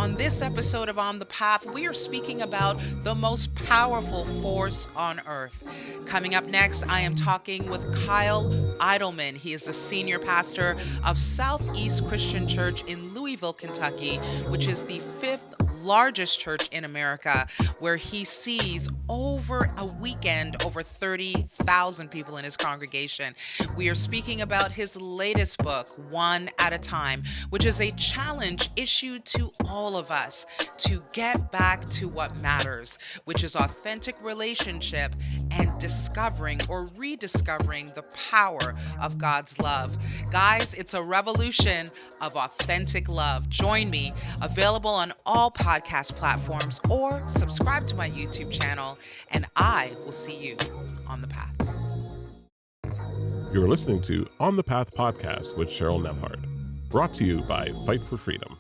On this episode of On the Path, we are speaking about the most powerful force on earth. Coming up next, I am talking with Kyle Idleman. He is the senior pastor of Southeast Christian Church in Louisville, Kentucky, which is the fifth largest church in America, where he sees over a weekend over 30,000 people in his congregation. We are speaking about his latest book, One at a Time, which is a challenge issued to all of us to get back to what matters, which is authentic relationship and discovering or rediscovering the power of God's love. Guys, it's a revolution of authentic love. Join me, available on all podcast platforms, or subscribe to my YouTube channel, and I will see you on the path. You're listening to On the Path podcast with Cheryl Nembhard, brought to you by Fight for Freedom.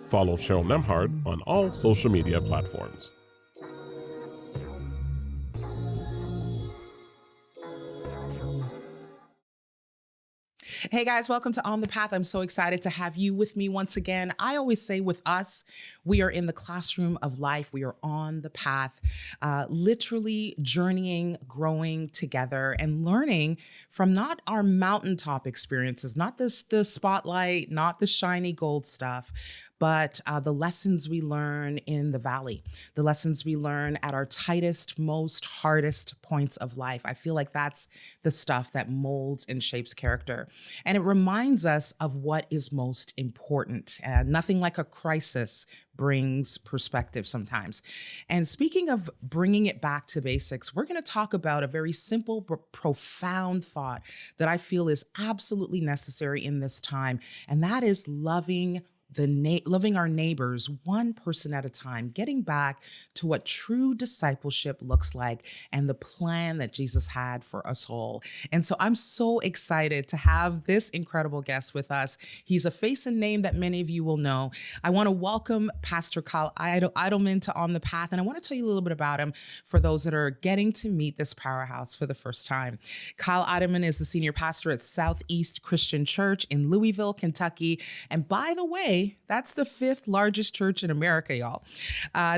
Follow Cheryl Nembhard on all social media platforms. Hey guys, welcome to On the Path. I'm so excited to have you with me once again. I always say with us, we are in the classroom of life. We are on the path, literally journeying, growing together, and learning from not our mountaintop experiences, not the spotlight, not the shiny gold stuff, but the lessons we learn in the valley, the lessons we learn at our tightest, most hardest points of life. I feel like that's the stuff that molds and shapes character. And it reminds us of what is most important. Nothing like a crisis brings perspective sometimes. And speaking of bringing it back to basics, we're going to talk about a very simple but profound thought that I feel is absolutely necessary in this time. And that is loving our neighbors one person at a time, getting back to what true discipleship looks like and the plan that Jesus had for us all. And so I'm so excited to have this incredible guest with us. He's a face and name that many of you will know. I want to welcome Pastor Kyle Idleman to On the Path, and I want to tell you a little bit about him for those that are getting to meet this powerhouse for the first time. Kyle Idleman is the senior pastor at Southeast Christian Church in Louisville, Kentucky. And by the way, that's the fifth largest church in America, y'all.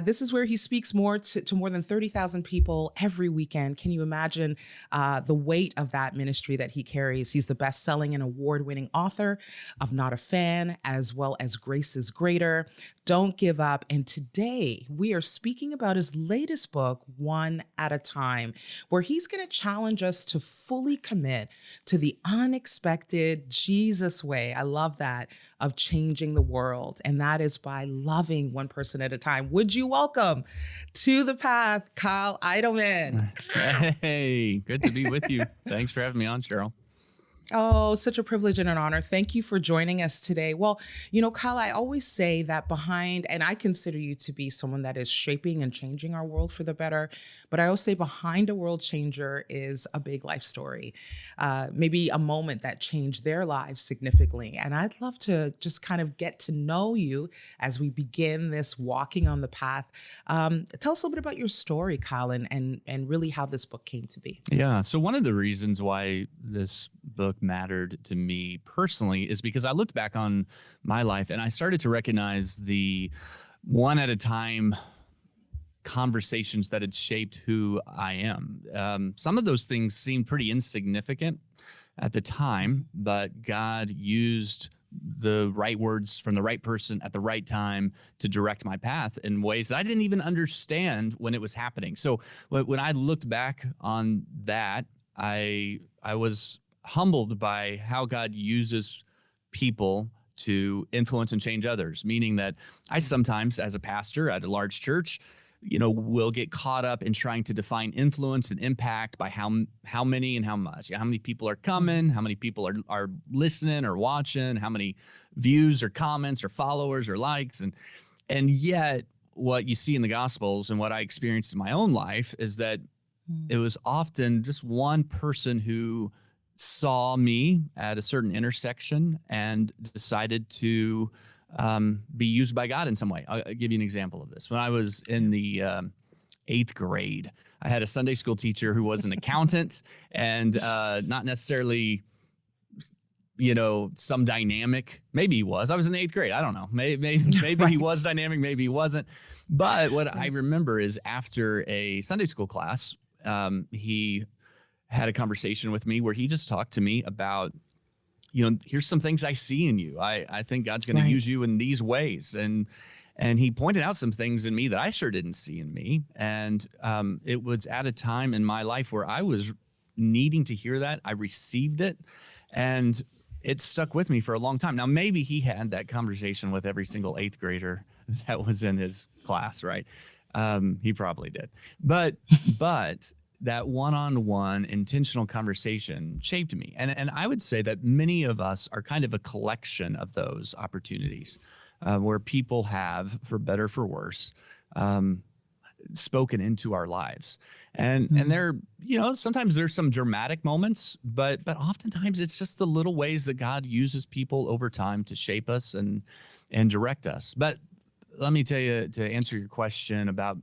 This is where he speaks to more than 30,000 people every weekend. Can you imagine the weight of that ministry that he carries? He's the best-selling and award-winning author of Not a Fan, as well as Grace is Greater, Don't Give Up. And today we are speaking about his latest book, One at a Time, where he's going to challenge us to fully commit to the unexpected Jesus way. I love that, of changing the world. And that is by loving one person at a time. Would you welcome to the path, Kyle Idleman? Hey, good to be with you. Thanks for having me on, Cheryl. Oh, such a privilege and an honor. Thank you for joining us today. Well, Kyle, I always say that and I consider you to be someone that is shaping and changing our world for the better, but I always say behind a world changer is a big life story, maybe a moment that changed their lives significantly. And I'd love to just kind of get to know you as we begin this walking on the path. Tell us a little bit about your story, Kyle, and really how this book came to be. Yeah. So one of the reasons why this book mattered to me personally is because I looked back on my life and I started to recognize the one at a time conversations that had shaped who I am. Some of those things seemed pretty insignificant at the time, but God used the right words from the right person at the right time to direct my path in ways that I didn't even understand when it was happening. So when I looked back on that, I was humbled by how God uses people to influence and change others, meaning that I sometimes, as a pastor at a large church, will get caught up in trying to define influence and impact by how many and how much, how many people are coming, how many people are listening or watching, how many views or comments or followers or likes. And yet what you see in the Gospels and what I experienced in my own life is that it was often just one person who saw me at a certain intersection and decided to be used by God in some way. I'll give you an example of this. When I was in the 8th grade, I had a Sunday school teacher who was an accountant and not necessarily some dynamic. Maybe he was. I was in the 8th grade. I don't know. Maybe Right. he was dynamic. Maybe he wasn't. But what I remember is after a Sunday school class, he had a conversation with me where he just talked to me about, here's some things I see in you. I think God's going to use you in these ways. And he pointed out some things in me that I sure didn't see in me. And it was at a time in my life where I was needing to hear that. I received it, and it stuck with me for a long time. Now, maybe he had that conversation with every single 8th grader that was in his class, right? He probably did. But that one-on-one intentional conversation shaped me. And I would say that many of us are kind of a collection of those opportunities where people have, for better, for worse, spoken into our lives. And there, sometimes there's some dramatic moments, but oftentimes it's just the little ways that God uses people over time to shape us and direct us. But let me tell you, to answer your question about,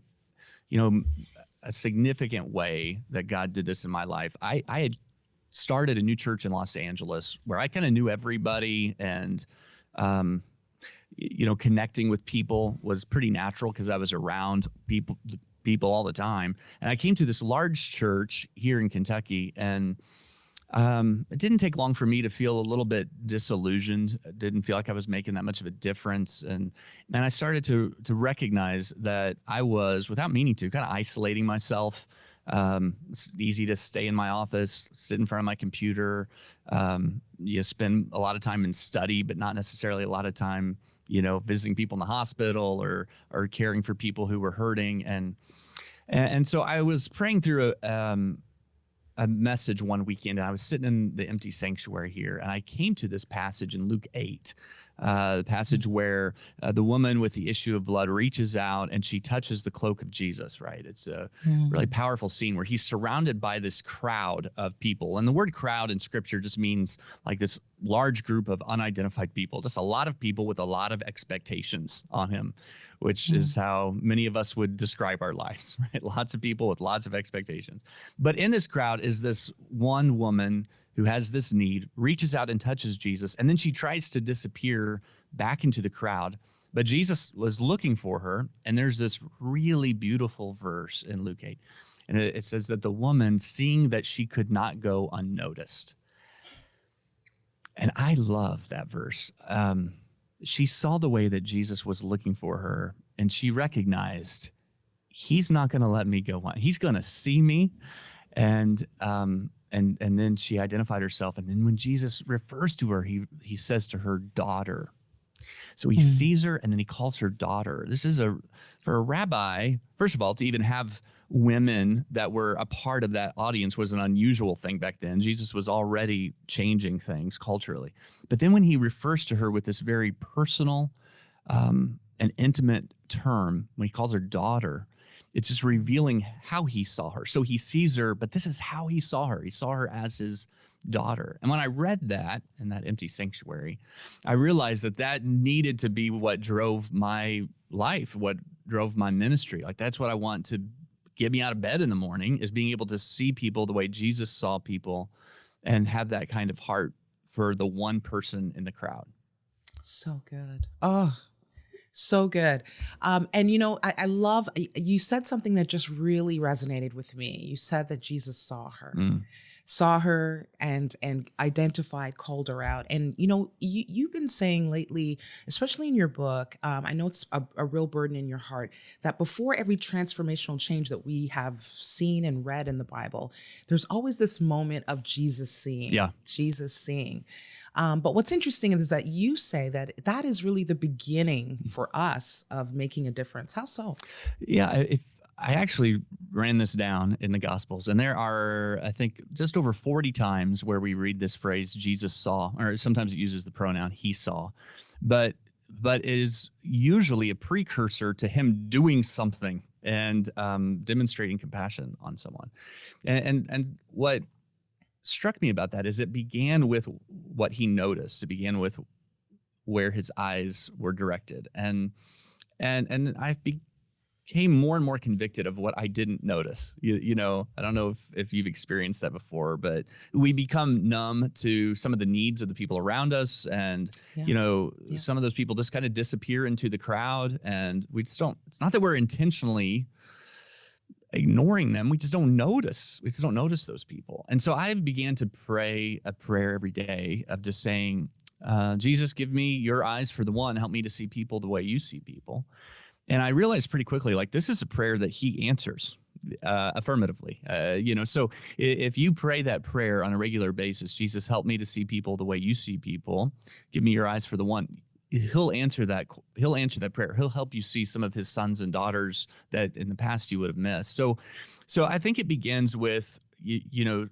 a significant way that God did this in my life, I had started a new church in Los Angeles where I kind of knew everybody, and connecting with people was pretty natural because I was around people all the time. And I came to this large church here in Kentucky, and it didn't take long for me to feel a little bit disillusioned. I didn't feel like I was making that much of a difference. And I started to recognize that I was, without meaning to, kind of isolating myself. It's easy to stay in my office, sit in front of my computer. You spend a lot of time in study, but not necessarily a lot of time visiting people in the hospital or caring for people who were hurting. And so I was praying through a message one weekend, and I was sitting in the empty sanctuary here, and I came to this passage in Luke 8, the passage where the woman with the issue of blood reaches out and she touches the cloak of Jesus, right? It's a really powerful scene where he's surrounded by this crowd of people. And the word crowd in scripture just means like this large group of unidentified people, just a lot of people with a lot of expectations on him, which is how many of us would describe our lives, right? Lots of people with lots of expectations. But in this crowd is this one woman who has this need, reaches out and touches Jesus, and then she tries to disappear back into the crowd. But Jesus was looking for her, and there's this really beautiful verse in Luke 8. And it says that the woman, seeing that she could not go unnoticed. And I love that verse. She saw the way that Jesus was looking for her, and she recognized, he's not going to let me go on. He's going to see me. And then she identified herself. And then when Jesus refers to her, he says to her, daughter. So he sees her, and then he calls her daughter. This is for a rabbi, first of all, to even have women that were a part of that audience was an unusual thing back then. Jesus was already changing things culturally. But then when he refers to her with this very personal and intimate term, when he calls her daughter, it's just revealing how he saw her. So he sees her, but this is how he saw her. He saw her as his daughter. And when I read that in that empty sanctuary, I realized that needed to be what drove my life, what drove my ministry. Like, that's what I want to get me out of bed in the morning, is being able to see people the way Jesus saw people and have that kind of heart for the one person in the crowd. So good. Oh, so good. And, I love, you said something that just really resonated with me. You said that Jesus saw her and identified, called her out. And, you've been saying lately, especially in your book, I know it's a real burden in your heart, that before every transformational change that we have seen and read in the Bible, there's always this moment of Jesus seeing. Yeah. Jesus seeing. But what's interesting is that you say that is really the beginning for us of making a difference. How so? Yeah, if I actually ran this down in the Gospels, and there are, I think, just over 40 times where we read this phrase, Jesus saw, or sometimes it uses the pronoun he saw, but it is usually a precursor to him doing something and demonstrating compassion on someone. And what struck me about that is it began with what he noticed. It began with where his eyes were directed. And I became more and more convicted of what I didn't notice. You know, I don't know if you've experienced that before, but we become numb to some of the needs of the people around us. And, you know, some of those people just kind of disappear into the crowd, and we just don't, it's not that we're intentionally ignoring them. We just don't notice. We just don't notice those people. And so I began to pray a prayer every day of just saying, Jesus, give me your eyes for the one. Help me to see people the way you see people. And I realized pretty quickly, like, this is a prayer that he answers affirmatively. You know, so if you pray that prayer on a regular basis, Jesus, help me to see people the way you see people. Give me your eyes for the one. He'll answer that. He'll answer that prayer. He'll help you see some of his sons and daughters that in the past you would have missed. So I think it begins with, you know,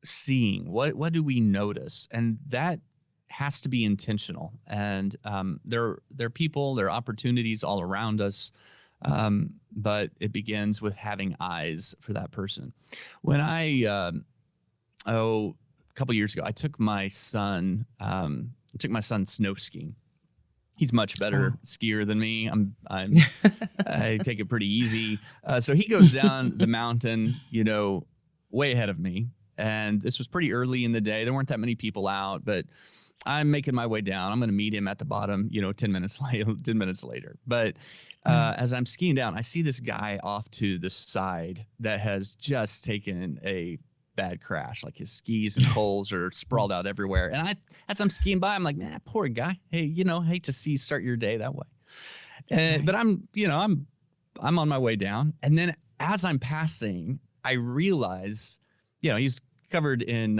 seeing what do we notice? And that has to be intentional. And there are people, there are opportunities all around us, but it begins with having eyes for that person. When a couple years ago, I took my son snow skiing. He's much better skier than me. I take it pretty easy. So he goes down the mountain, you know, way ahead of me. And this was pretty early in the day. There weren't that many people out, but I'm making my way down. I'm going to meet him at the bottom, you know, 10 minutes later. But as I'm skiing down, I see this guy off to the side that has just taken a bad crash. Like his skis and poles are sprawled out everywhere. And as I'm skiing by, I'm like, man, poor guy. Hey, you know, hate to see you start your day that way. But I'm on my way down. And then as I'm passing, I realize, you know, he's covered in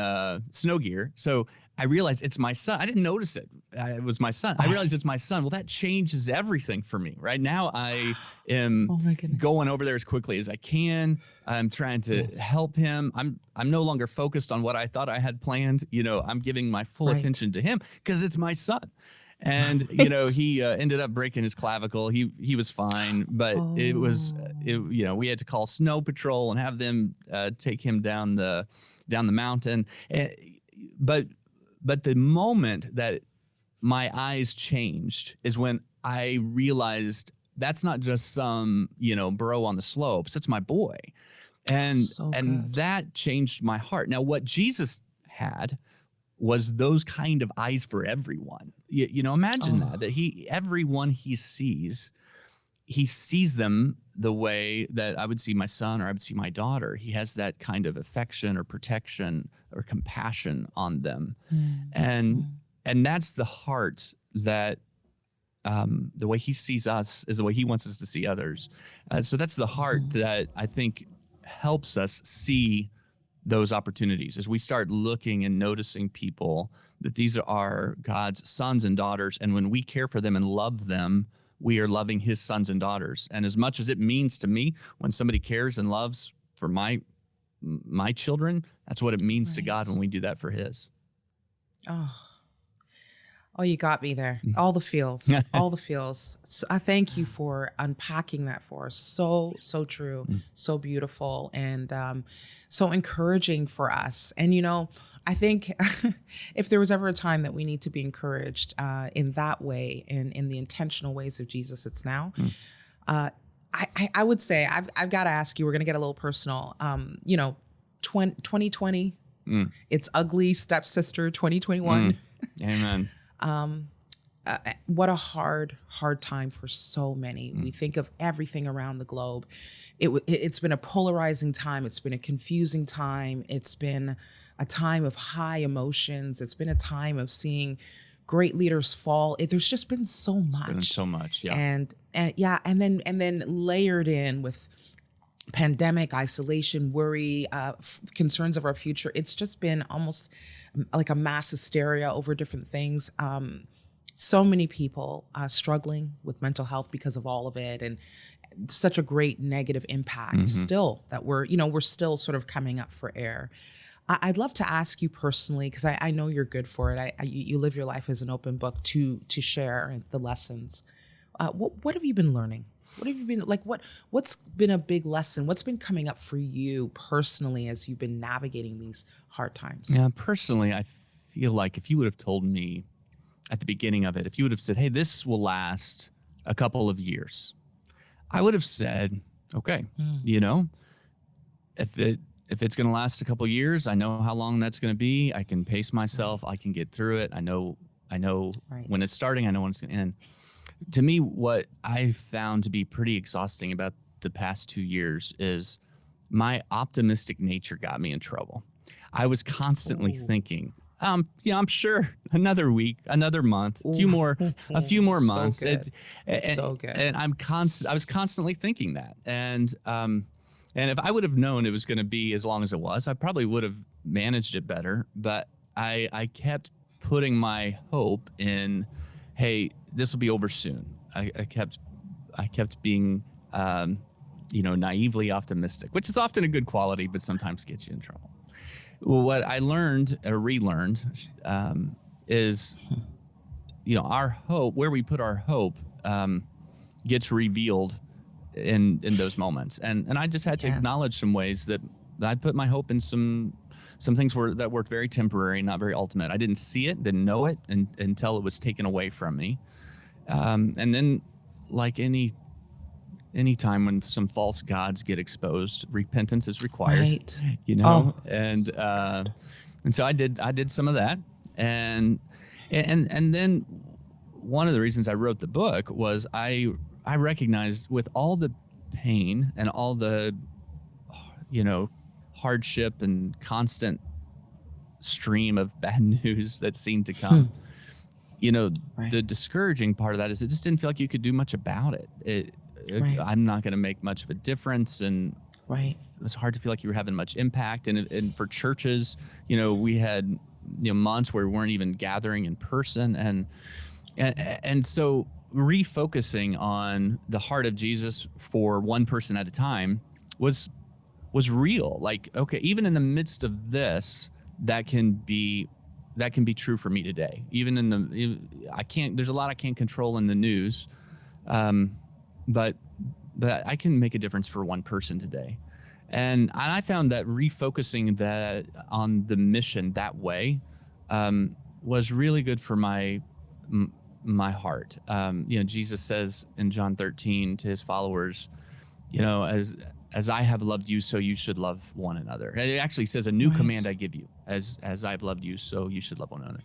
snow gear. So I realized it's my son. I didn't notice it. It was my son. I realized it's my son. Well, that changes everything for me. Right now, I am going over there as quickly as I can. I'm trying to help him. I'm no longer focused on what I thought I had planned. You know, I'm giving my full attention to him because it's my son. And, you know, he ended up breaking his clavicle. He was fine, but you know, we had to call snow patrol and have them take him down the mountain. But the moment that my eyes changed is when I realized that's not just some, you know, bro on the slopes. It's my boy. And that changed my heart. Now, what Jesus had was those kind of eyes for everyone. You know, imagine that everyone he sees them the way that I would see my son or I would see my daughter. He has that kind of affection or protection or compassion on them. And that's the heart that the way he sees us is the way he wants us to see others. So that's the heart that I think helps us see those opportunities as we start looking and noticing people that these are God's sons and daughters. And when we care for them and love them, we are loving his sons and daughters. And as much as it means to me when somebody cares and loves for my children, that's what it means to God when we do that for his. Oh, you got me there. All the feels, all the feels. So I thank you for unpacking that for us. So true, so beautiful, and so encouraging for us. And, you know, I think if there was ever a time that we need to be encouraged in that way, in the intentional ways of Jesus, it's now. I would say, I've got to ask you, we're going to get a little personal. You know, 2020, it's ugly stepsister 2021. Amen. What a hard time for so many. We think of everything around the globe. It's been a polarizing time. It's been a confusing time. It's been a time of high emotions. It's been a time of seeing great leaders fall. There's just been so much. Been so much, yeah. And then layered in with pandemic, isolation, worry, concerns of our future. It's just been almost like a mass hysteria over different things. So many people struggling with mental health because of all of it, and such a great negative impact still that we're still sort of coming up for air. I'd love to ask you personally, because I know you're good for it. You live your life as an open book to share the lessons. What have you been learning? What have you been like? What's been a big lesson? What's been coming up for you personally as you've been navigating these hard times? Yeah, personally, I feel like if you would have told me at the beginning of it, if you would have said, "Hey, this will last a couple of years," I would have said, okay, if it's going to last a couple of years, I know how long that's going to be. I can pace myself. I can get through it. I know when it's starting. I know when it's going to end. To me, what I found to be pretty exhausting about the past 2 years is my optimistic nature got me in trouble. I was constantly thinking, I'm sure another week, another month, a few more months. So good. And I was constantly thinking that. And if I would have known it was going to be as long as it was, I probably would have managed it better. But I kept putting my hope in, hey, this will be over soon. I kept being, naively optimistic, which is often a good quality, but sometimes gets you in trouble. What I learned or relearned is, our hope, where we put our hope, gets revealed in those moments. And I just had to acknowledge some ways that I put my hope in some things that worked very temporary, not very ultimate. I didn't see it, didn't know it until it was taken away from me. And then, like any time when some false gods get exposed, repentance is required. Right. And so I did some of that, and then one of the reasons I wrote the book was I recognized, with all the pain and all the hardship and constant stream of bad news that seemed to come, the discouraging part of that is it just didn't feel like you could do much about it. I'm not going to make much of a difference, and it's hard to feel like you were having much impact. And for churches, we had months where we weren't even gathering in person, and so refocusing on the heart of Jesus for one person at a time was real. Like, okay, even in the midst of this, that can be true for me today. Even there's a lot I can't control in the news. But I can make a difference for one person today. And I found that refocusing that on the mission that way was really good for my heart. Jesus says in John 13 to his followers, as I have loved you, so you should love one another. And it actually says, a new command I give you, as I've loved you, so you should love one another.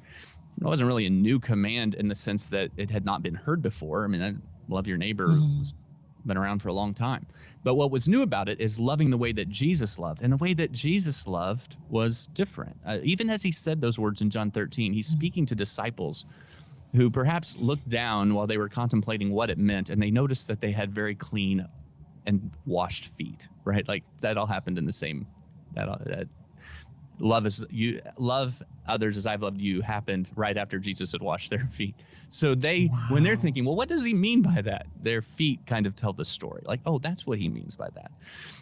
It wasn't really a new command in the sense that it had not been heard before. I mean, love your neighbor has been around for a long time. But what was new about it is loving the way that Jesus loved. And the way that Jesus loved was different. Even as he said those words in John 13, he's speaking to disciples who perhaps looked down while they were contemplating what it meant, and they noticed that they had very clean and washed feet, right? Like that all happened in the same, that love others as I've loved you happened right after Jesus had washed their feet. So when they're thinking, well, what does he mean by that? Their feet kind of tell the story. Like, oh, that's what he means by that.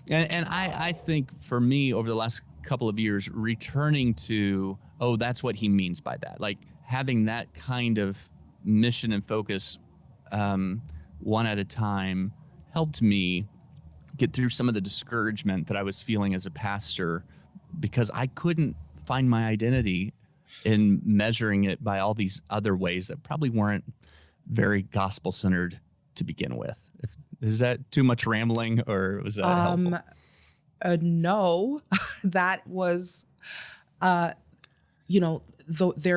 And I think for me over the last couple of years, returning to, oh, that's what he means by that. Like having that kind of mission and focus one at a time helped me get through some of the discouragement that I was feeling as a pastor, because I couldn't find my identity in measuring it by all these other ways that probably weren't very gospel-centered to begin with. Is that too much rambling, or was that helpful? No, that was, their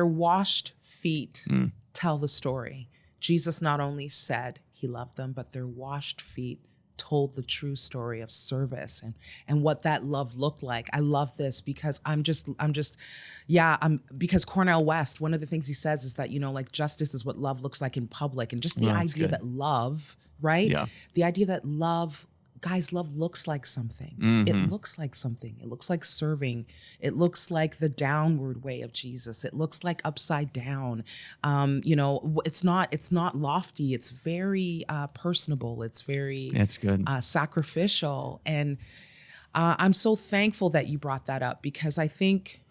washed feet tell the story. Jesus not only said he loved them, but their washed feet told the true story of service and what that love looked like. I love this because because Cornel West, one of the things he says is that, justice is what love looks like in public, and just the idea that love, right? Yeah. The idea that love looks like something. Mm-hmm. It looks like something. It looks like serving. It looks like the downward way of Jesus. It looks like upside down. It's not lofty. It's very personable. It's very good. Sacrificial. And I'm so thankful that you brought that up, because I think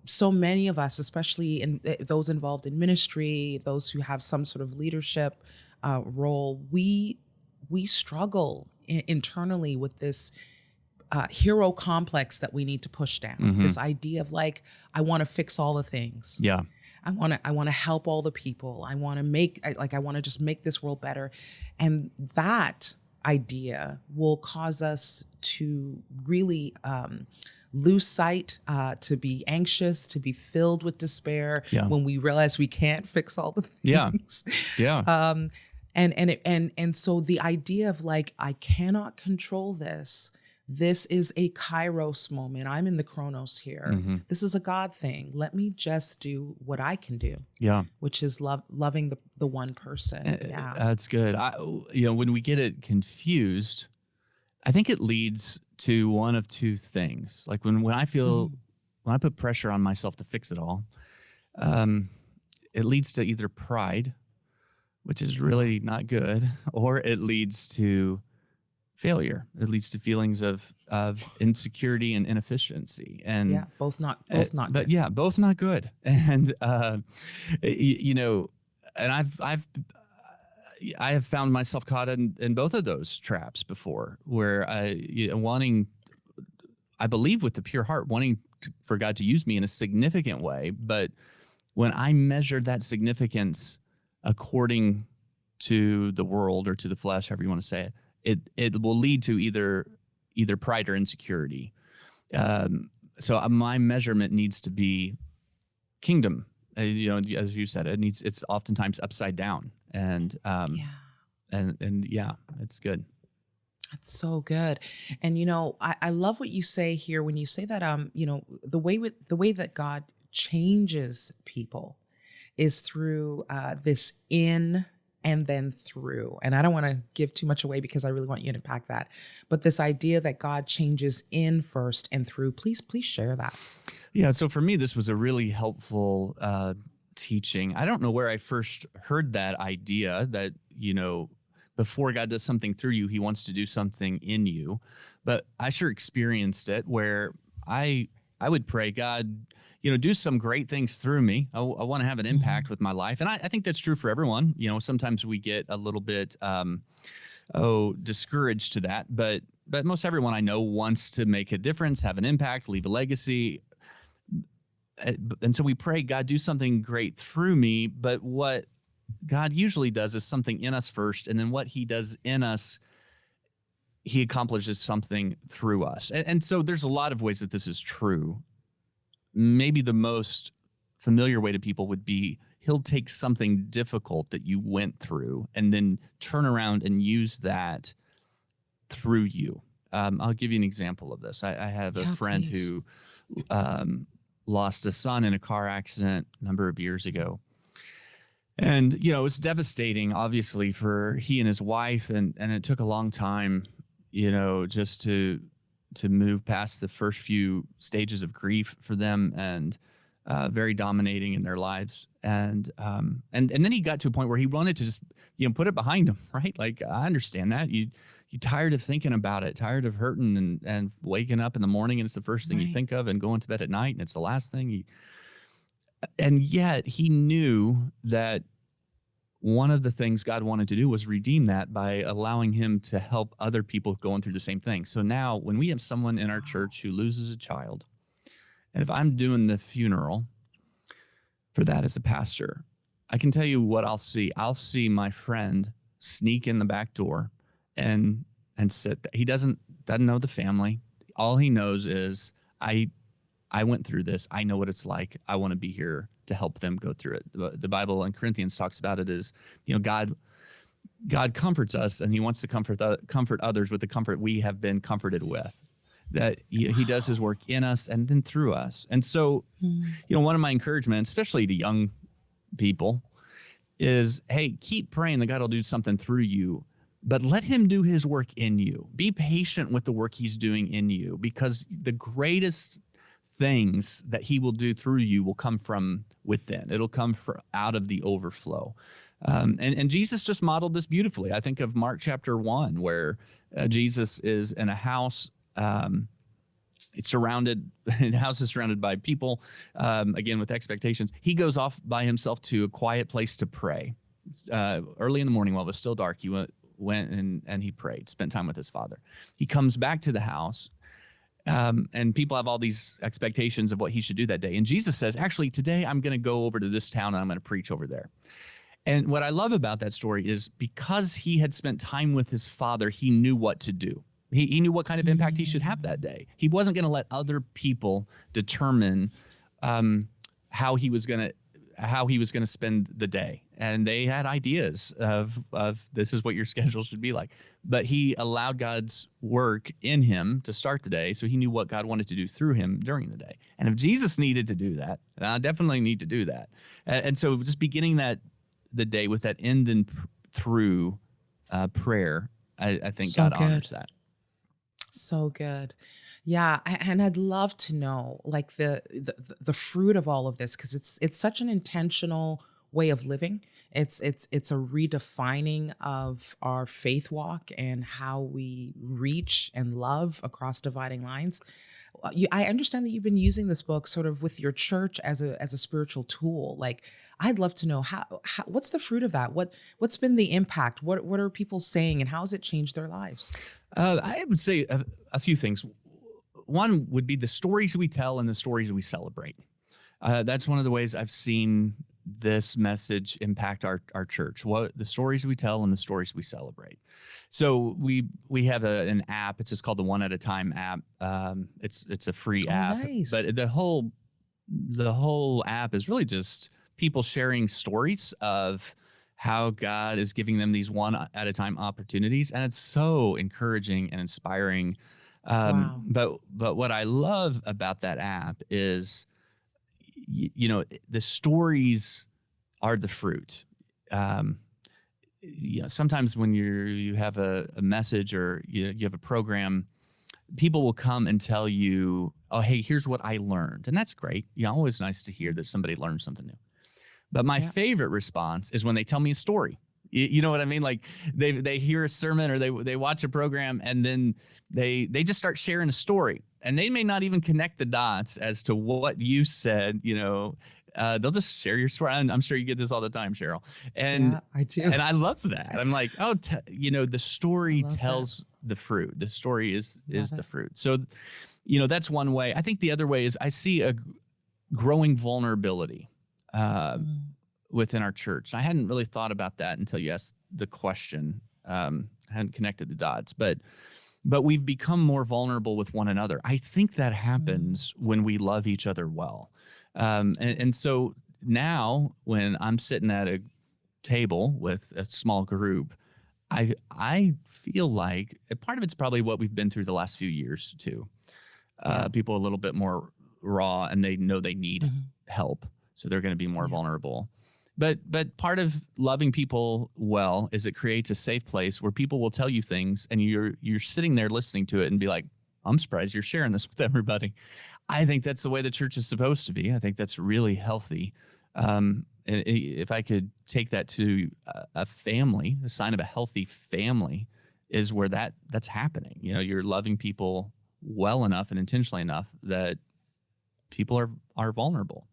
so many of us, especially those involved in ministry, those who have some sort of leadership role, we struggle internally with this hero complex that we need to push down. Mm-hmm. This idea of I want to fix all the things. Yeah. I want to help all the people. I want to just make this world better. And that idea will cause us to really lose sight, to be anxious, to be filled with despair when we realize we can't fix all the things. And so the idea of like, I cannot control this. This is a Kairos moment. I'm in the Chronos here. This is a God thing. Let me just do what I can do. Which is loving the one person. That's good. When we get it confused, I think it leads to one of two things. Like when I feel, when I put pressure on myself to fix it all, it leads to either pride, which is really not good, or it leads to failure. It leads to feelings of insecurity and inefficiency. And both not good. But both not good. And and I have found myself caught in both of those traps before, where I believe with the pure heart, wanting for God to use me in a significant way, but when I measure that significance according to the world or to the flesh, however you want to say it will lead to either pride or insecurity. So my measurement needs to be kingdom. As you said, it's oftentimes upside down, and it's good. That's so good. And I love what you say here when you say that the way that God changes people is through this in and then through. And I don't want to give too much away because I really want you to unpack that. But this idea that God changes in first and through, please share that. Yeah. So for me, this was a really helpful teaching. I don't know where I first heard that idea that, before God does something through you, he wants to do something in you. But I sure experienced it where I would pray, God, do some great things through me. I want to have an impact with my life. And I think that's true for everyone. Sometimes we get a little bit discouraged to that. But most everyone I know wants to make a difference, have an impact, leave a legacy. And so we pray, God, do something great through me. But what God usually does is something in us first. And then what he does in us, he accomplishes something through us. And so there's a lot of ways that this is true. Maybe the most familiar way to people would be he'll take something difficult that you went through and then turn around and use that through you. I'll give you an example of this. I have a friend who lost a son in a car accident a number of years ago. And, it was devastating, obviously, for he and his wife. And it took a long time, just to move past the first few stages of grief for them, and very dominating in their lives. And then he got to a point where he wanted to just, put it behind him, right? Like, I understand that. You tired of thinking about it, tired of hurting and waking up in the morning and it's the first thing you think of, and going to bed at night and it's the last thing. And yet he knew that one of the things God wanted to do was redeem that by allowing him to help other people going through the same thing. So now when we have someone in our church who loses a child, and if I'm doing the funeral for that as a pastor, I can tell you what I'll see. I'll see my friend sneak in the back door and sit there. He doesn't know the family. All he knows is I went through this. I know what it's like. I want to be here to help them go through it. The Bible in Corinthians talks about it as, God comforts us, and he wants to comfort others with the comfort we have been comforted with. That he does his work in us and then through us. And so, one of my encouragements, especially to young people, is, hey, keep praying that God will do something through you, but let him do his work in you. Be patient with the work he's doing in you, because the greatest things that he will do through you will come from within. It'll come out of the overflow. And Jesus just modeled this beautifully. I think of Mark chapter 1, where Jesus is in a house. The house is surrounded by people, again, with expectations. He goes off by himself to a quiet place to pray. Early in the morning while it was still dark, he went and he prayed, spent time with his Father. He comes back to the house. And people have all these expectations of what he should do that day. And Jesus says, actually, today I'm going to go over to this town and I'm going to preach over there. And what I love about that story is because he had spent time with his father, he knew what to do. He knew what kind of impact he should have that day. He wasn't going to let other people determine how he was going to spend the day. And they had ideas of this is what your schedule should be like. But he allowed God's work in him to start the day, so he knew what God wanted to do through him during the day. And if Jesus needed to do that, and I definitely need to do that. And so just beginning the day with that end and through prayer, I think So God good. honors that. So good. Yeah, and I'd love to know like the fruit of all of this, because it's such an intentional way of living. It's a redefining of our faith walk and how we reach and love across dividing lines. I understand that you've been using this book sort of with your church as a spiritual tool. Like, I'd love to know how what's the fruit of that? What's been the impact? What are people saying, and how has it changed their lives? I would say a few things. One would be the stories we tell and the stories we celebrate. That's one of the ways I've seen this message impact our church. What the stories we tell and the stories we celebrate. So we have an app. It's just called the One at a Time app. It's a free app, Nice. but the whole app is really just people sharing stories of how God is giving them these one at a time opportunities, and it's so encouraging and inspiring. Wow. But what I love about that app is, the stories are the fruit. Sometimes when you have a message or you have a program, people will come and tell you, "Oh, hey, here's what I learned," and that's great. Always nice to hear that somebody learned something new. But my favorite response is when they tell me a story. You know what I mean? Like they hear a sermon or they watch a program, and then they just start sharing a story, and they may not even connect the dots as to what you said. They'll just share your story. I'm sure you get this all the time, Cheryl. And Yeah, I do. And I love that. I'm like, the story love tells the fruit. The story is Love the it. fruit. So, that's one way. I think the other way is I see a growing vulnerability within our church. I hadn't really thought about that until you asked the question. I hadn't connected the dots, but we've become more vulnerable with one another. I think that happens when we love each other well. And so now when I'm sitting at a table with a small group, I feel like part of it's probably what we've been through the last few years too. People a little bit more raw, and they know they need help. So they're going to be more vulnerable. But part of loving people well is it creates a safe place where people will tell you things, and you're sitting there listening to it and be like, I'm surprised you're sharing this with everybody. I think that's the way the church is supposed to be. I think that's really healthy. If I could take that to a family, a sign of a healthy family is where that's happening. You're loving people well enough and intentionally enough that people are vulnerable.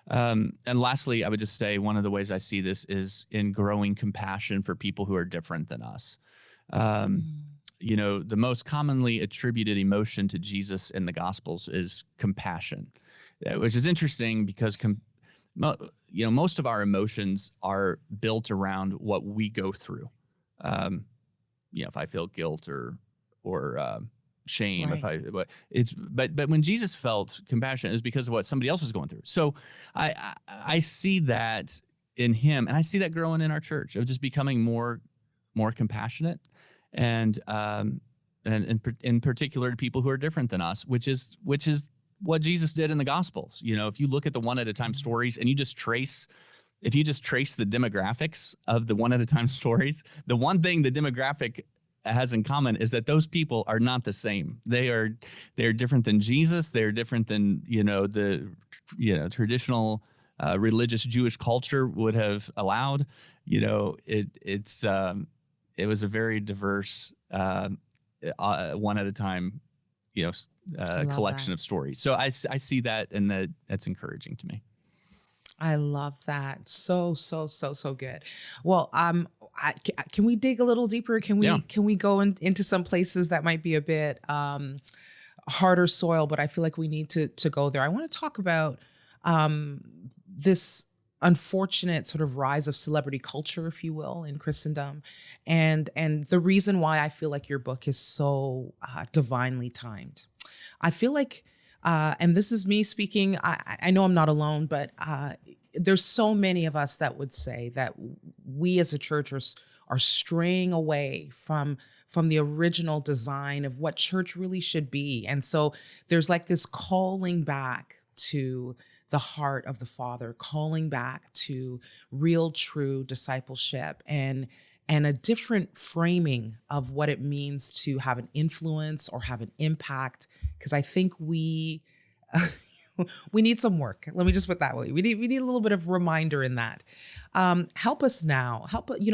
And lastly, I would just say one of the ways I see this is in growing compassion for people who are different than us. The most commonly attributed emotion to Jesus in the Gospels is compassion, which is interesting because, most of our emotions are built around what we go through. If I feel guilt or shame, Right. but when Jesus felt compassion, it was because of what somebody else was going through. So I see that in him, and I see that growing in our church of just becoming more compassionate, and in particular to people who are different than us, which is what Jesus did in the Gospels. If you look at the one at a time stories and you just trace the demographics of the one at a time stories, the one thing the demographic has in common is that those people are not the same. They're different than Jesus. They're different than the traditional religious Jewish culture would have allowed. It was a very diverse one at a time collection that. of stories. So I see that, and that's encouraging to me. I love that. So good. Well, can we dig a little deeper? Can we go into some places that might be a bit harder soil, but I feel like we need to go there. I want to talk about this unfortunate sort of rise of celebrity culture, if you will, in Christendom. And the reason why I feel like your book is so divinely timed. I feel like, and this is me speaking, I know I'm not alone, but there's so many of us that would say that we as a church are straying away from the original design of what church really should be. And so there's like this calling back to the heart of the Father, calling back to real, true discipleship and a different framing of what it means to have an influence or have an impact. Because I think we need some work. Let me just put it that way. We need a little bit of reminder in that. Help us now.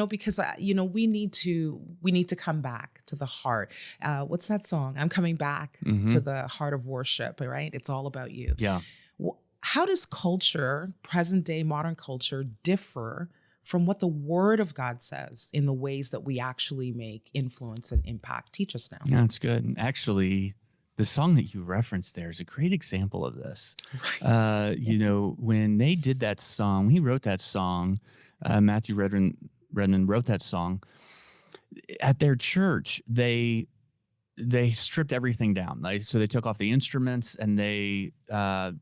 Because we need to come back to the heart. What's that song? I'm coming back to the heart of worship. Right? It's all about you. Yeah. How does culture, present day modern culture, differ from what the Word of God says in the ways that we actually make influence and impact? Teach us now. Yeah, that's good. And actually, the song that you referenced there is a great example of this. Right. When they did that song, he wrote that song. Matthew Redman wrote that song. At their church, they stripped everything down. So they took off the instruments and they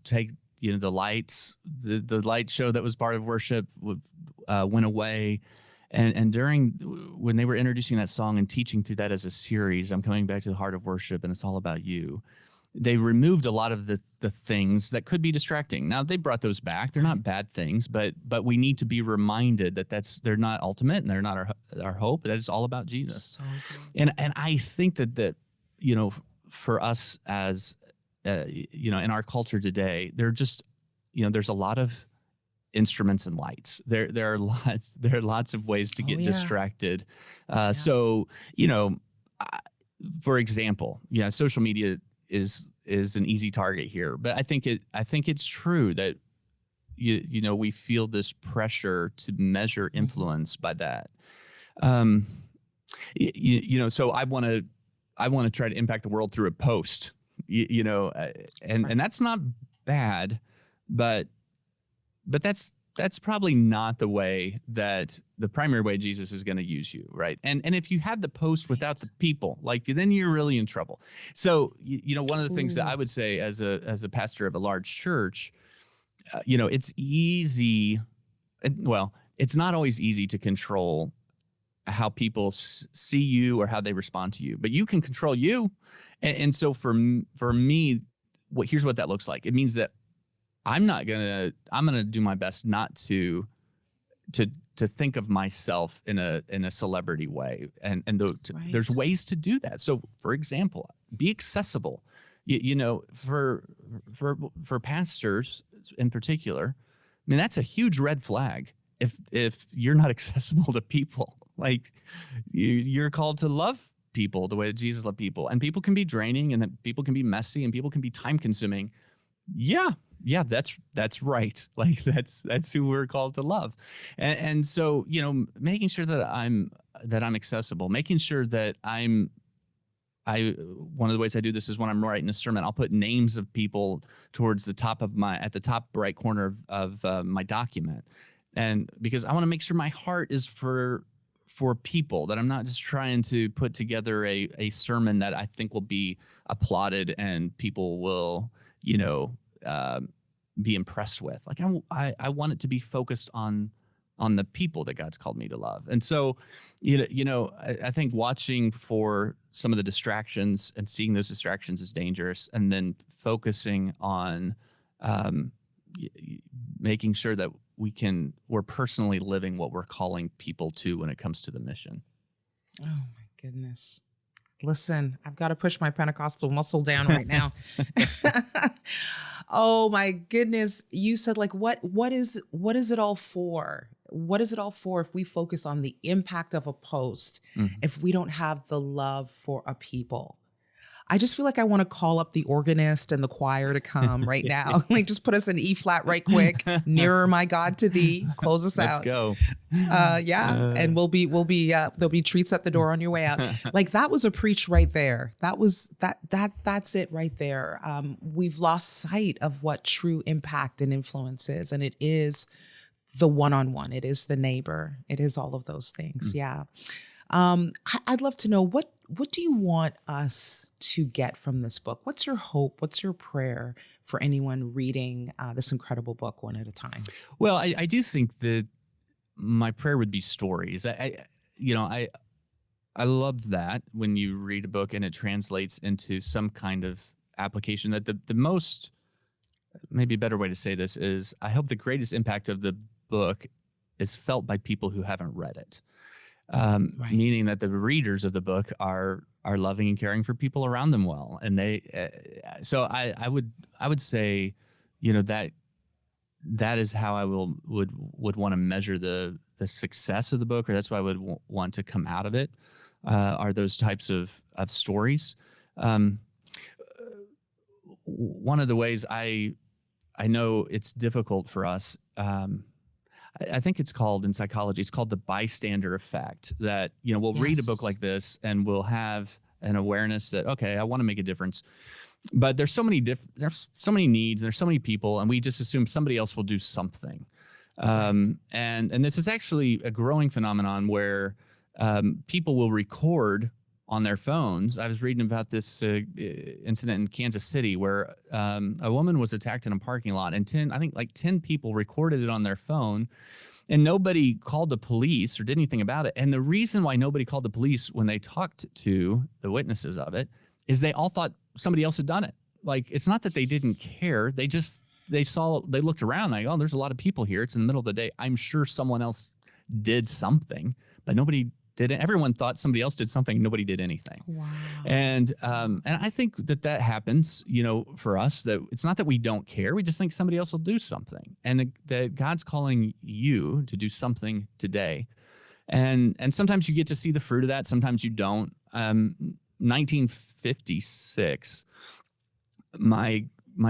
take the lights. The light show that was part of worship went away. And when they were introducing that song and teaching through that as a series, I'm coming back to the heart of worship and it's all about you. They removed a lot of the things that could be distracting. Now they brought those back. They're not bad things, but we need to be reminded that they're not ultimate and they're not our hope. That it's all about Jesus. So and I think that for us as in our culture today, there's a lot of instruments and lights. There are lots of ways to get distracted. So, for example, social media is an easy target here, but I think it's true that we feel this pressure to measure influence by that. So I want to try to impact the world through a post, and that's not bad, but that's probably not the primary way Jesus is going to use you, right? And if you have the post without the people, then you're really in trouble. So one of the things that I would say as a pastor of a large church, it's easy. Well, it's not always easy to control how people see you or how they respond to you, but you can control you. And so for me, here's what that looks like. It means that I'm going to do my best not to think of myself in a celebrity way. And there's ways to do that. So for example, be accessible, for pastors in particular. I mean, that's a huge red flag. If you're not accessible to people, you're called to love people the way that Jesus loved people, and people can be draining and that people can be messy and people can be time consuming. Yeah, that's right. That's who we're called to love. And so, making sure that I'm accessible, making sure that one of the ways I do this is when I'm writing a sermon, I'll put names of people towards at the top right corner of my document. And because I want to make sure my heart is for people, that I'm not just trying to put together a sermon that I think will be applauded and people will, be impressed with. I want it to be focused on the people that God's called me to love. And so, I think watching for some of the distractions and seeing those distractions is dangerous, and then focusing on making sure that we're personally living what we're calling people to when it comes to the mission. Oh my goodness. Listen, I've got to push my Pentecostal muscle down right now. Oh my goodness. You said what is it all for? What is it all for if we focus on the impact of a post, if we don't have the love for a people? I just feel like I want to call up the organist and the choir to come right now. Just put us in E flat right quick. Nearer, my God, to thee. Close us out. Let's go. And there'll be treats at the door on your way out. That was a preach right there. That's it right there. We've lost sight of what true impact and influence is, and it is the one-on-one. It is the neighbor. It is all of those things. Yeah. I'd love to know what do you want us to get from this book? What's your hope? What's your prayer for anyone reading this incredible book one at a time? Well, I do think that my prayer would be stories. I love that when you read a book and it translates into some kind of application. That the most, maybe a better way to say this is, I hope the greatest impact of the book is felt by people who haven't read it. Right. Meaning that the readers of the book are loving and caring for people around them well, and so I would say, that is how I would want to measure the success of the book, or that's what I would want to come out of it. Are those types of stories? One of the ways I know it's difficult for us. I think it's called, in psychology, it's called the bystander effect, that, we'll read a book like this and we'll have an awareness that, okay, I want to make a difference, but there's so many there's so many needs, and there's so many people, and we just assume somebody else will do something. And this is actually a growing phenomenon where people will record on their phones. I was reading about this incident in Kansas City where a woman was attacked in a parking lot, and 10 people recorded it on their phone, and nobody called the police or did anything about it. And the reason why nobody called the police when they talked to the witnesses of it is they all thought somebody else had done it. Like, it's not that they didn't care. They looked around like, oh, there's a lot of people here. It's in the middle of the day. I'm sure someone else did something, but nobody did it. Everyone thought somebody else did something. Nobody did anything. Wow. And I think that happens, for us, that it's not that we don't care. We just think somebody else will do something, and that God's calling you to do something today. And sometimes you get to see the fruit of that. Sometimes you don't. 1956, my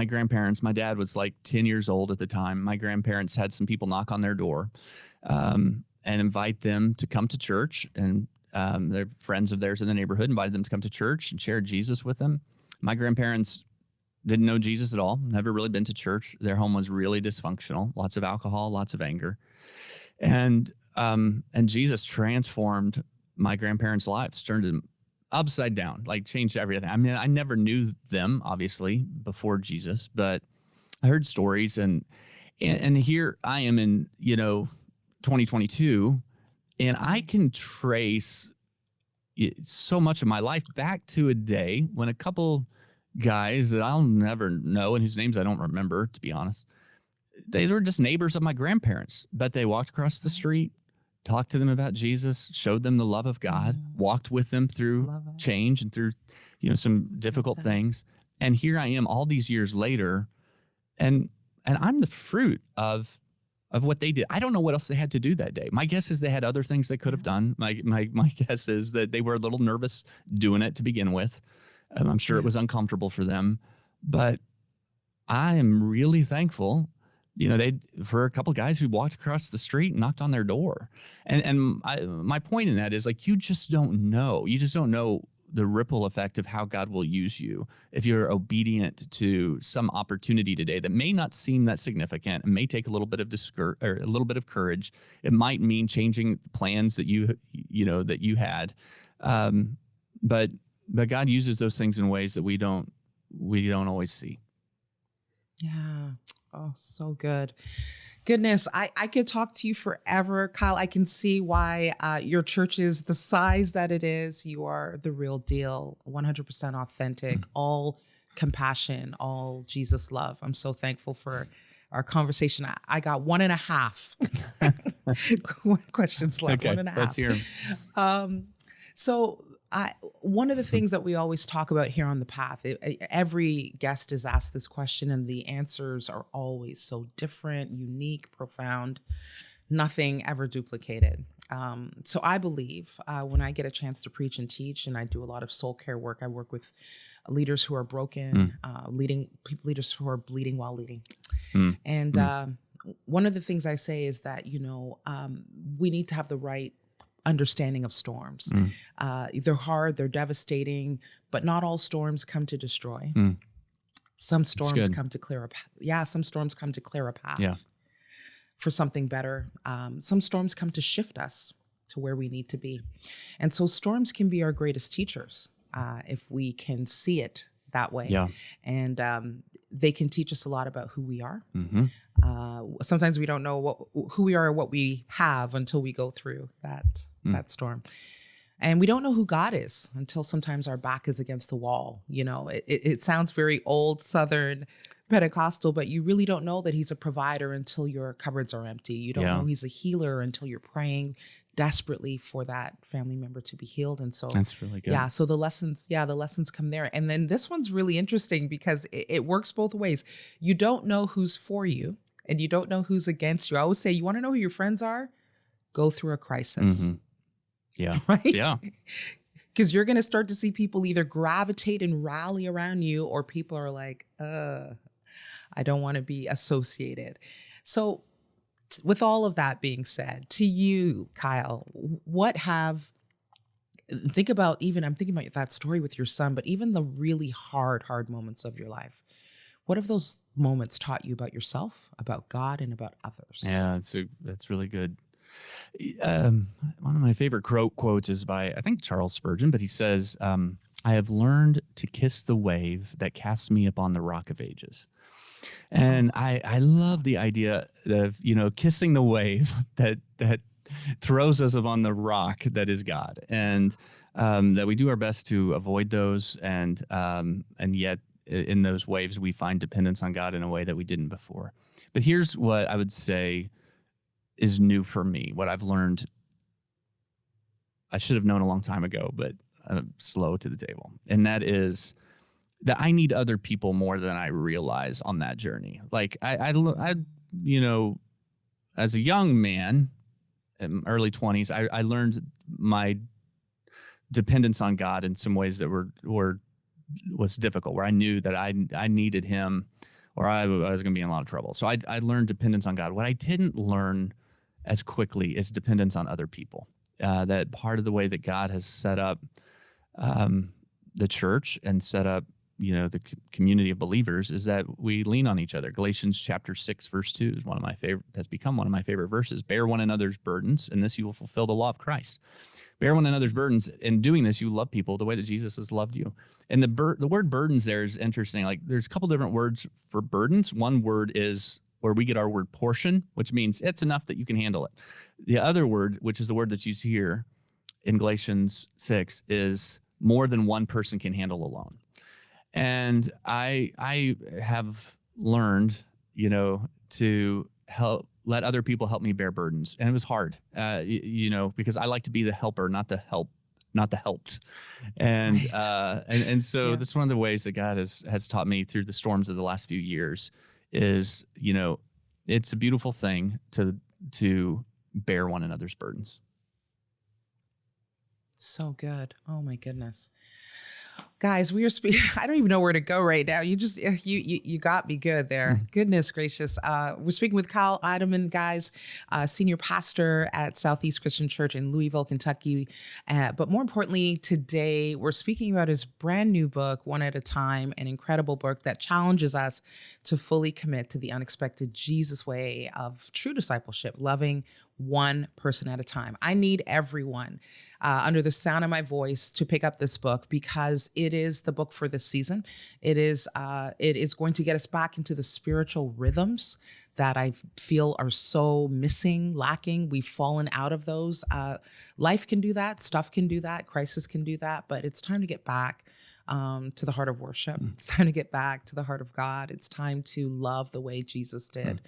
grandparents, my dad was like 10 years old at the time. My grandparents had some people knock on their door, and invite them to come to church. And they're friends of theirs in the neighborhood, invited them to come to church and share Jesus with them. My grandparents didn't know Jesus at all, never really been to church. Their home was really dysfunctional, lots of alcohol, lots of anger. And Jesus transformed my grandparents' lives, turned them upside down, like changed everything. I mean, I never knew them, obviously, before Jesus, but I heard stories, and here I am in, 2022, and I can trace so much of my life back to a day when a couple guys that I'll never know, and whose names I don't remember, to be honest, they were just neighbors of my grandparents, but they walked across the street, talked to them about Jesus, showed them the love of God, walked with them through change and through, some difficult things. And here I am all these years later, and I'm the fruit of what they did. I don't know what else they had to do that day. My guess is they had other things they could have done. My guess is that they were a little nervous doing it to begin with. I'm sure it was uncomfortable for them, but I am really thankful, for a couple of guys who walked across the street and knocked on their door. And my point in that is, like, you just don't know. You just don't know the ripple effect of how God will use you if you're obedient to some opportunity today that may not seem that significant. It may take a little bit of a little bit of courage. It might mean changing plans that you had, but God uses those things in ways that we don't always see. Yeah. Oh, so good. Goodness, I could talk to you forever, Kyle. I can see why your church is the size that it is. You are the real deal, 100% authentic, all compassion, all Jesus love. I'm so thankful for our conversation. I got 1.5 questions left. Okay, 1.5. let's hear them. So one of the things that we always talk about here on The Path, every guest is asked this question, and the answers are always so different, unique, profound, nothing ever duplicated. So I believe when I get a chance to preach and teach, and I do a lot of soul care work, I work with leaders who are broken, leaders who are bleeding while leading. And one of the things I say is that, we need to have the right understanding of storms. They're hard, they're devastating, but not all storms come to destroy. Some storms come to clear a path. Yeah, some storms come to clear a path. Yeah. for something better. Some storms come to shift us to where we need to be. And so storms can be our greatest teachers if we can see it that way. Yeah. And they can teach us a lot about who we are. Mm-hmm. Sometimes we don't know who we are or what we have until we go through that storm. And we don't know who God is until sometimes our back is against the wall. You know, it sounds very old Southern Pentecostal, but you really don't know that he's a provider until your cupboards are empty. You don't know he's a healer until you're praying desperately for that family member to be healed. And so that's really good. Yeah. So the lessons come there. And then this one's really interesting because it works both ways. You don't know who's for you and you don't know who's against you. I always say, you want to know who your friends are? Go through a crisis. Mm-hmm. Yeah. Right? Yeah. Because you're going to start to see people either gravitate and rally around you, or people are like, I don't want to be associated. So with all of that being said, to you, Kyle, I'm thinking about that story with your son, but even the really hard moments of your life. What have those moments taught you about yourself, about God, and about others? Yeah, that's really good. One of my favorite quotes is by, I think, Charles Spurgeon, but he says, I have learned to kiss the wave that casts me upon the rock of ages. And I love the idea of, kissing the wave that throws us upon the rock that is God, and that we do our best to avoid those. And yet in those waves, we find dependence on God in a way that we didn't before. But here's what I would say is new for me, what I've learned. I should have known a long time ago, but I'm slow to the table. And that is that I need other people more than I realize on that journey. Like I as a young man, in early 20s, I learned my dependence on God in some ways that was difficult, where I knew that I needed him, or I was going to be in a lot of trouble. So I learned dependence on God. What I didn't learn as quickly is dependence on other people. That part of the way that God has set up the church and set up, the community of believers is that we lean on each other. Galatians chapter 6, verse 2 has become one of my favorite verses. Bear one another's burdens, and this you will fulfill the law of Christ. Bear one another's burdens. In doing this, you love people the way that Jesus has loved you. And the word burdens there is interesting. Like, there's a couple different words for burdens. One word is where we get our word portion, which means it's enough that you can handle it. The other word, which is the word that's used here in Galatians 6, is more than one person can handle alone. And I have learned, to let other people help me bear burdens. And it was hard, because I like to be the helper, not the helped. And, right. and so that's one of the ways that God has taught me through the storms of the last few years is, it's a beautiful thing to bear one another's burdens. So good. Oh my goodness. Guys, we are speaking. I don't even know where to go right now. You just, you got me good there. Goodness gracious. We're speaking with Kyle Idleman, guys, senior pastor at Southeast Christian Church in Louisville, Kentucky. But more importantly, today we're speaking about his brand new book, One at a Time, an incredible book that challenges us to fully commit to the unexpected Jesus way of true discipleship, loving one person at a time. I need everyone under the sound of my voice to pick up this book, because it is the book for this season. It is going to get us back into the spiritual rhythms that I feel are so missing, lacking. We've fallen out of those. Life can do that. Stuff can do that. Crisis can do that. But it's time to get back to the heart of worship. It's time to get back to the heart of God. It's time to love the way Jesus did.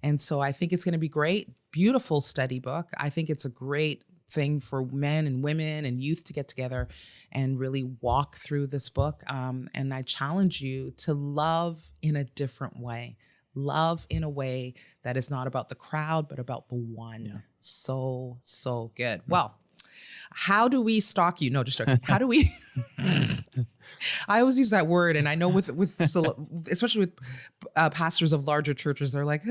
And so I think it's going to be great. Beautiful study book. I think it's a great thing for men and women and youth to get together and really walk through this book. And I challenge you to love in a different way. Love in a way that is not about the crowd, but about the one. Yeah. So good. Well, how do we stalk you? No, just joking. How do we? I always use that word, and I know with especially with pastors of larger churches, they're like,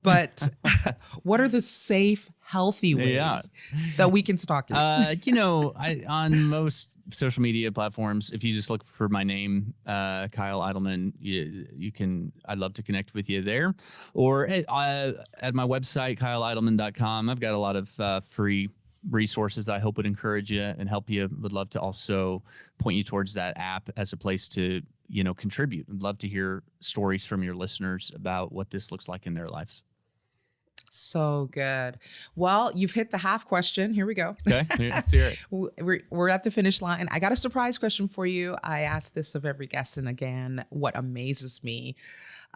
But what are the safe, healthy ways Yeah. that we can stalk you? On most social media platforms, if you just look for my name, Kyle Idleman, you can. I'd love to connect with you there, or at my website, kyleidleman.com. I've got a lot of free resources that I hope would encourage you and help you. Would love to also point you towards that app as a place to contribute. I'd love to hear stories from your listeners about what this looks like in their lives. So good. Well, you've hit the half question. Here we go. Okay, let's hear it. We're at the finish line. I got a surprise question for you. I ask this of every guest, and again, what amazes me,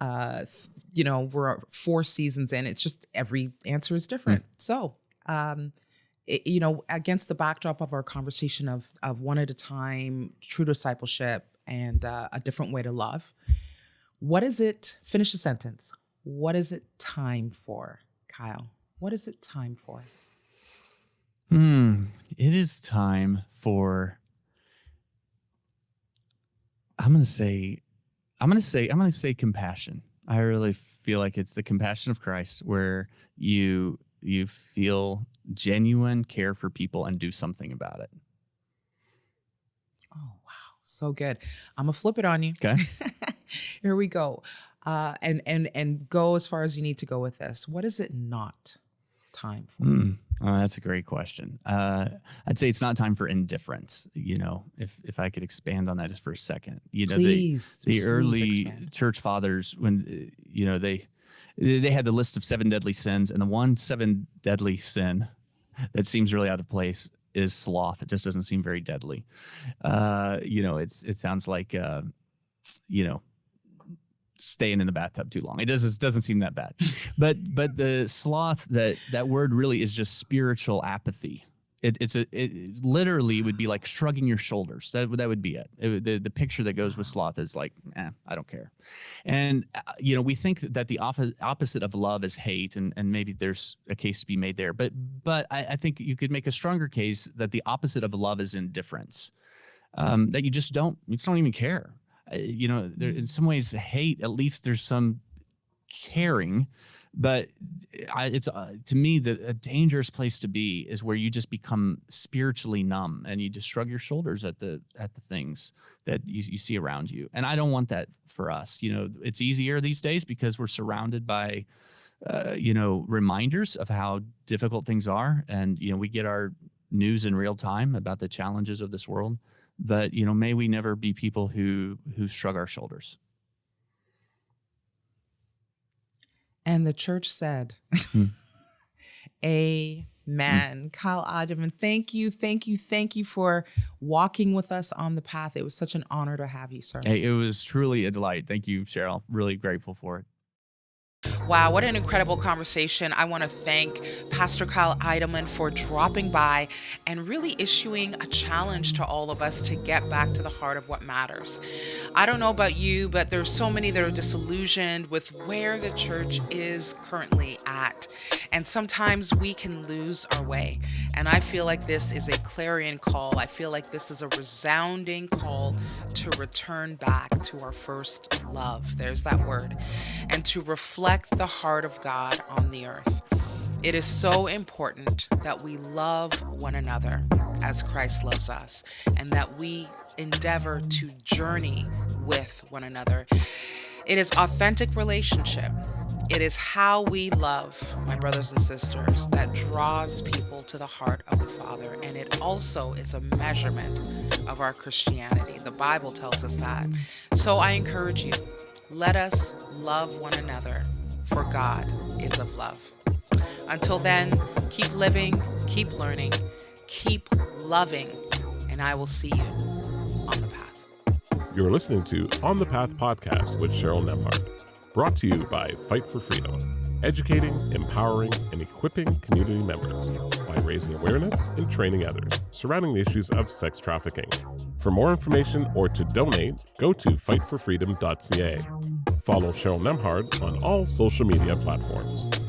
we're 4 seasons in. It's just every answer is different. So, against the backdrop of our conversation of one at a time, true discipleship, and a different way to love, what is it? Finish the sentence. What is it time for? Kyle, what is it time for? It is time for, I'm going to say compassion. I really feel like it's the compassion of Christ, where you feel genuine care for people and do something about it. Oh, wow. So good. I'm going to flip it on you. Okay. Here we go. And go as far as you need to go with this. What is it not time for? Oh, that's a great question. I'd say it's not time for indifference. If I could expand on that just for a second. Please early expand. church fathers, when they had the list of 7 deadly sins, and the one 7 deadly sin that seems really out of place is sloth. It just doesn't seem very deadly. It sounds like staying in the bathtub too long. It doesn't seem that bad. But the sloth, that word really is just spiritual apathy. It literally would be like shrugging your shoulders. That would be it. The picture that goes with sloth is like, I don't care. And we think that the opposite of love is hate, and maybe there's a case to be made there. But I think you could make a stronger case that the opposite of love is indifference. That you just don't even care. There, in some ways, hate, at least there's some caring, but it's to me, a dangerous place to be is where you just become spiritually numb and you just shrug your shoulders at the things that you see around you. And I don't want that for us. It's easier these days because we're surrounded by, reminders of how difficult things are. And, we get our news in real time about the challenges of this world. But, may we never be people who shrug our shoulders. And the church said, Amen. Kyle Idleman, thank you for walking with us on the path. It was such an honor to have you, sir. Hey, it was truly a delight. Thank you, Cheryl. Really grateful for it. Wow, what an incredible conversation. I want to thank Pastor Kyle Idleman for dropping by and really issuing a challenge to all of us to get back to the heart of what matters. I don't know about you, but there's so many that are disillusioned with where the church is currently at. And sometimes we can lose our way. And I feel like this is a clarion call. I feel like this is a resounding call to return back to our first love. There's that word. And to reflect the heart of God on the earth. It is so important that we love one another as Christ loves us, and that we endeavor to journey with one another. It is authentic relationship. It is how we love, my brothers and sisters, that draws people to the heart of the Father. And it also is a measurement of our Christianity. The Bible tells us that. So I encourage you, let us love one another, for God is of love. Until then, keep living, keep learning, keep loving, and I will see you on the path. You're listening to On the Path podcast with Cheryl Nembhard, brought to you by Fight for Freedom, educating, empowering, and equipping community members by raising awareness and training others surrounding the issues of sex trafficking. For more information or to donate, go to fightforfreedom.ca. Follow Cheryl Nembhard on all social media platforms.